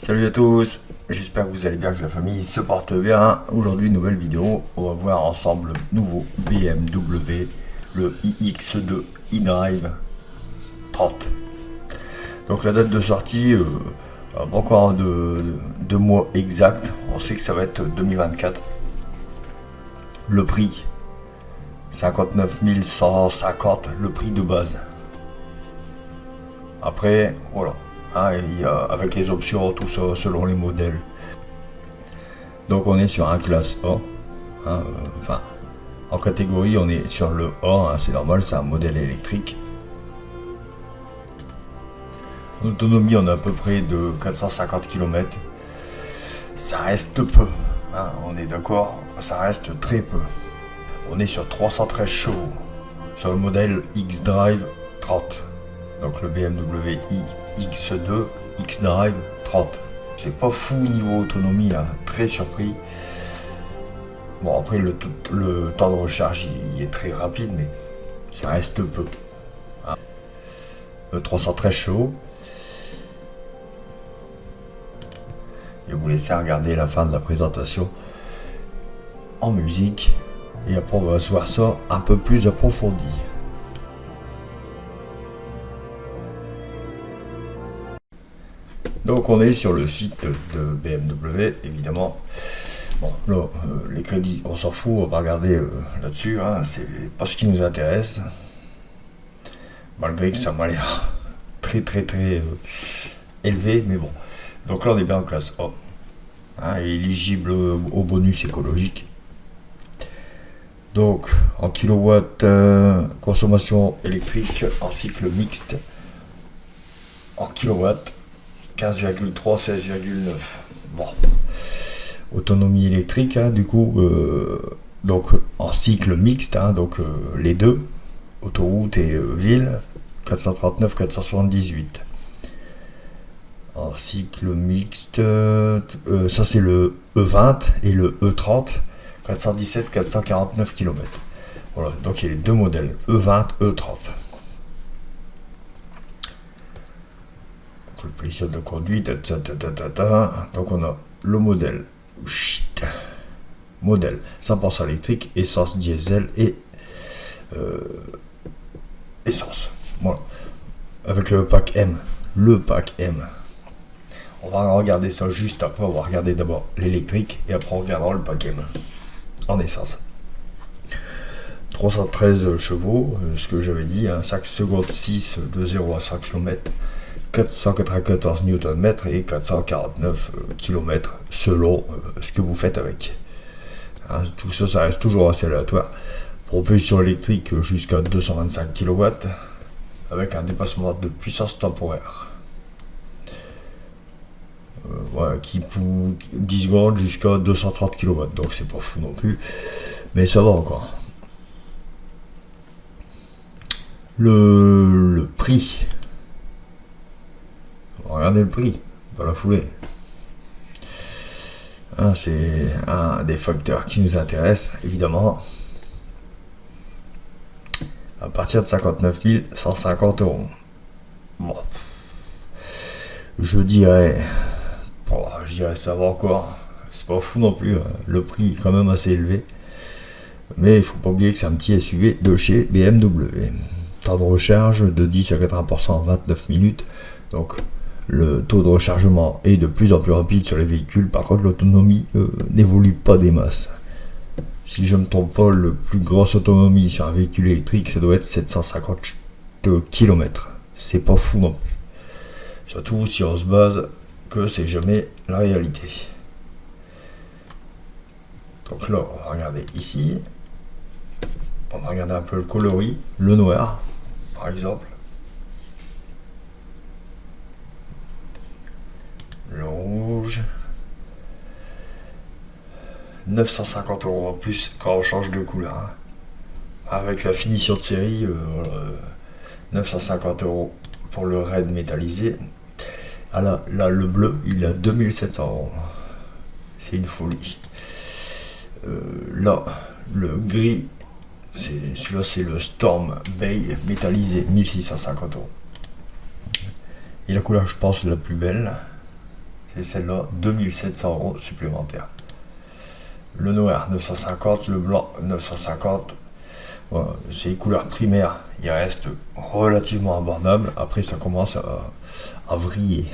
Salut à tous, j'espère que vous allez bien, que la famille se porte bien. Aujourd'hui, nouvelle vidéo, on va voir ensemble le nouveau BMW, le iX2 eDrive 30. Donc la date de sortie, pas encore de mois exact, on sait que ça va être 2024. Le prix, 59 150, le prix de base. Après, voilà. Il y a, avec les options, tout ça, selon les modèles. Donc on est sur un classe A. Enfin, en catégorie, on est sur le A. C'est normal, c'est un modèle électrique. En autonomie, on a à peu près de 450 km. Ça reste peu. On est d'accord, ça reste très peu. On est sur 313 chevaux. Sur le modèle X-Drive 30. Donc le BMW iX2 X-Drive 30. C'est pas fou niveau autonomie, très surpris. Bon, après le temps de recharge il est très rapide, mais ça reste peu. 313 chevaux. Je vais vous laisser regarder la fin de la présentation en musique. Et après on va se voir ça un peu plus approfondi. Donc on est sur le site de BMW, évidemment. Bon, là, les crédits, on s'en fout, on va regarder là-dessus, c'est pas ce qui nous intéresse. Malgré que ça m'a l'air très élevé, mais bon. Donc là on est bien en classe A, éligible au bonus écologique. Donc en kilowatts, consommation électrique en cycle mixte, en kilowatts, 15,3, 16,9. Bon. Autonomie électrique, du coup, donc en cycle mixte, donc les deux, autoroute et ville, 439, 478. En cycle mixte, ça c'est le E20 et le E30, 417, 449 km. Voilà, donc il y a les deux modèles, E20, E30. Le plaisir de conduite, donc on a le modèle 100% électrique, essence, diesel et essence. Voilà. Avec le pack M. On va regarder ça juste après. On va regarder d'abord l'électrique et après on regardera le pack M en essence. 313 chevaux, ce que j'avais dit, 5 secondes 6 de 0 à 100 km. 494 Nm et 449 km selon ce que vous faites avec. Tout ça, ça reste toujours assez aléatoire. Propulsion électrique jusqu'à 225 kW avec un dépassement de puissance temporaire. Voilà, qui pour 10 secondes jusqu'à 230 kW. Donc c'est pas fou non plus, mais ça va encore. Le prix. Regardez le prix, dans la foulée. C'est un des facteurs qui nous intéresse, évidemment. À partir de 59 150 euros. Bon. Je dirais ça va encore. C'est pas fou non plus. Le prix est quand même assez élevé. Mais il faut pas oublier que c'est un petit SUV de chez BMW. Temps de recharge de 10 à 80% en 29 minutes. Donc le taux de rechargement est de plus en plus rapide sur les véhicules. Par contre, l'autonomie n'évolue pas des masses. Si je ne me trompe pas, le plus grosse autonomie sur un véhicule électrique, ça doit être 750 km. C'est pas fou non plus. Surtout si on se base que c'est jamais la réalité. Donc là, on va regarder ici. On va regarder un peu le coloris, le noir, par exemple. Le rouge, 950 euros en plus quand on change de couleur. Avec la finition de série, 950 euros pour le raid métallisé. Là, le bleu, il a 2700 euros. C'est une folie. Là, le gris, celui-là, c'est le Storm Bay métallisé, 1650 euros. Et la couleur, je pense, la plus belle, c'est celle-là, 2700 € supplémentaires. Le noir 950, le blanc 950. Voilà, c'est les couleurs primaires, il reste relativement abordable. Après, ça commence à vriller.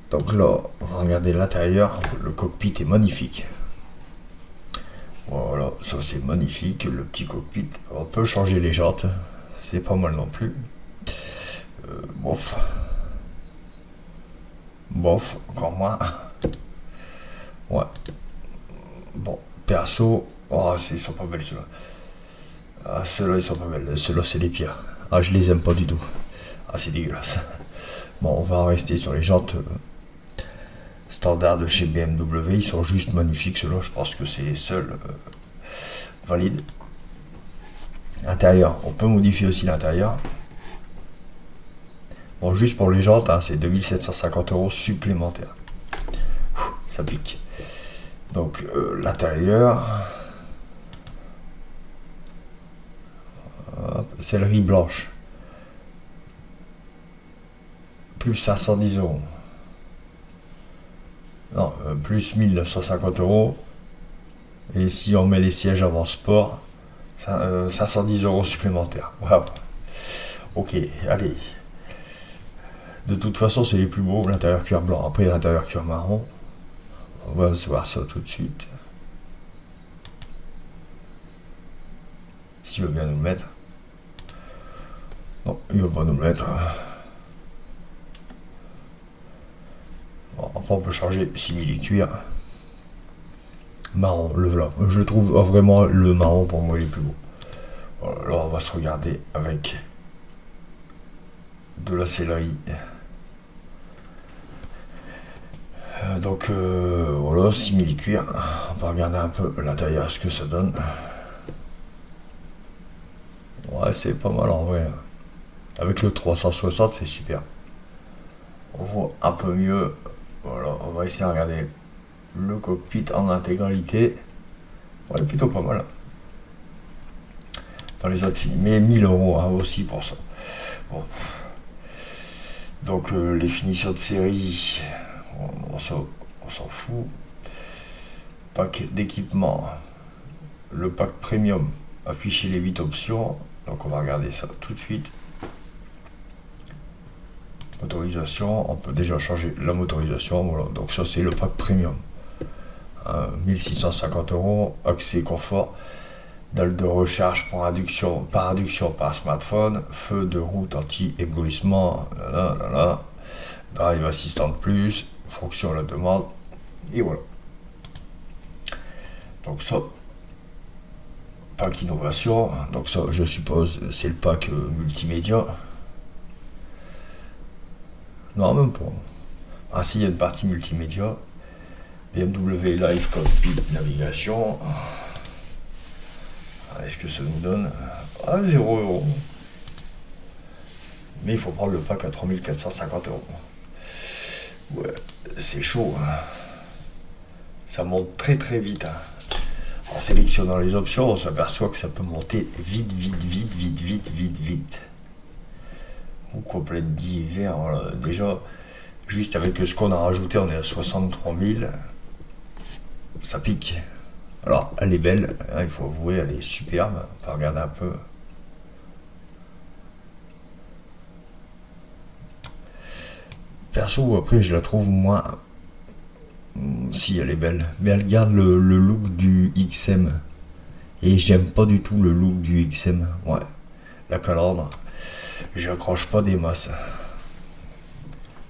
Donc là, on va regarder l'intérieur. Le cockpit est magnifique. Voilà, ça c'est magnifique. Le petit cockpit. On peut changer les jantes. C'est pas mal non plus. Bof. Bof, encore moins. Ouais. Bon, perso. Oh, ils sont pas belles ceux-là. Ah, ceux-là, ils sont pas belles. Ceux-là, c'est les pires. Ah, je les aime pas du tout. Ah, c'est dégueulasse. Bon, on va en rester sur les jantes standards de chez BMW. Ils sont juste magnifiques. Ceux-là, je pense que c'est les seuls valides. Intérieur, on peut modifier aussi l'intérieur. Bon, juste pour les jantes, hein, c'est 2750 € supplémentaires. Ça pique. Donc, l'intérieur. Sellerie blanche. Plus 510 €. Non, plus 1950 €. Et si on met les sièges avant sport, 510 € supplémentaires. Waouh. Ok, allez. De toute façon, c'est les plus beaux, l'intérieur cuir blanc. Après, l'intérieur cuir marron. On va se voir ça tout de suite. S'il veut bien nous le mettre. Non, il ne va pas nous le mettre. Bon, après, on peut changer simili cuir. Marron, le voilà. Je trouve vraiment le marron pour moi il est plus beau. Voilà, alors on va se regarder avec de la sellerie. Donc voilà, simili cuir. On va regarder un peu l'intérieur, ce que ça donne. Ouais, c'est pas mal en vrai. Avec le 360, c'est super. On voit un peu mieux. Voilà, on va essayer de regarder le cockpit en intégralité. Ouais, plutôt pas mal. Dans les autres films. Mais 1000 € hein, aussi pour ça. Bon. Donc les finitions de série, on s'en fout. Pack d'équipement. Le pack premium. Afficher les 8 options. Donc on va regarder ça tout de suite. Motorisation, on peut déjà changer la motorisation. Voilà. Donc ça c'est le pack premium. 1650 €, accès confort, dalle de recharge par induction par smartphone, feu de route anti-éblouissement, drive assistant plus, fonction à la demande, et voilà. Donc ça, pack innovation, donc ça je suppose c'est le pack multimédia. Non, même pas. Ah si, il y a une partie multimédia. BMW Live Cockpit Navigation. Est-ce que ça nous donne 0 €. Mais il faut prendre le pack à 3450 €. Ouais, c'est chaud. Hein. Ça monte très très vite. Hein. En sélectionnant les options, on s'aperçoit que ça peut monter vite. Ou complète d'hiver. Voilà. Déjà, juste avec ce qu'on a rajouté, on est à 63 000. Ça pique. Alors, elle est belle, hein, il faut avouer, elle est superbe. On va regarder un peu. Perso, après, je la trouve moins. Si, elle est belle. Mais elle garde le look du XM. Et j'aime pas du tout le look du XM. Ouais. La calandre. J'accroche pas des masses.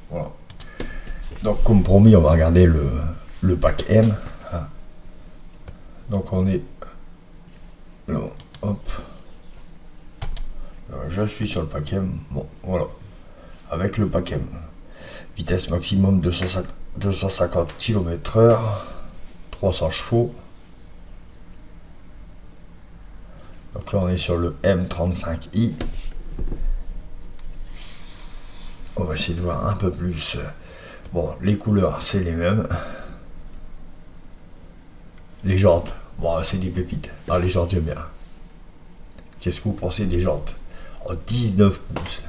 Voilà. Donc, comme promis, on va regarder le pack M. Hein. Donc, on est là. Hop. Là, je suis sur le pack M. Bon, voilà. Avec le pack M. Vitesse maximum 250 km/h. 300 chevaux. Donc là, on est sur le M35i. On va essayer de voir un peu plus. Bon, les couleurs, c'est les mêmes. Les jantes, bon, c'est des pépites. Ah, les jantes, j'aime bien. Qu'est-ce que vous pensez des jantes? 19 pouces.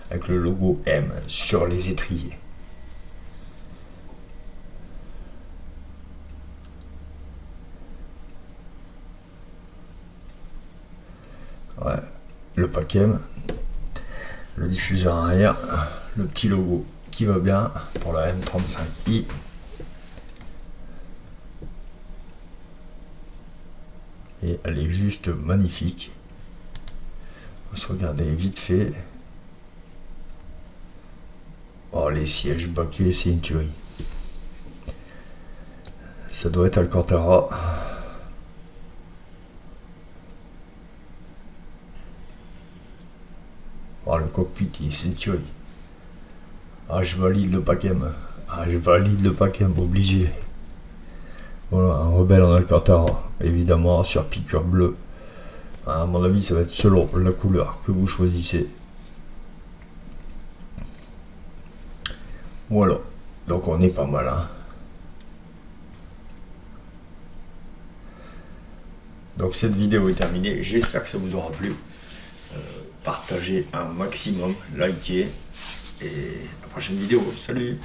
avec le logo M sur les étriers. Ouais, le pack M, le diffuseur arrière, le petit logo qui va bien pour la M35i. Et elle est juste magnifique. On va se regarder vite fait. Oh, les sièges baquets, c'est une tuerie. Ça doit être Alcantara. Oh, le cockpit, c'est une tuerie. Ah, je valide le pack M. Ah, je valide le pack M, obligé. Voilà, un rebelle en Alcantara, évidemment, sur piqûre bleue. À mon avis, ça va être selon la couleur que vous choisissez. Voilà, donc on est pas mal, hein. Donc cette vidéo est terminée, j'espère que ça vous aura plu. Partagez un maximum, likez, et à la prochaine vidéo, salut!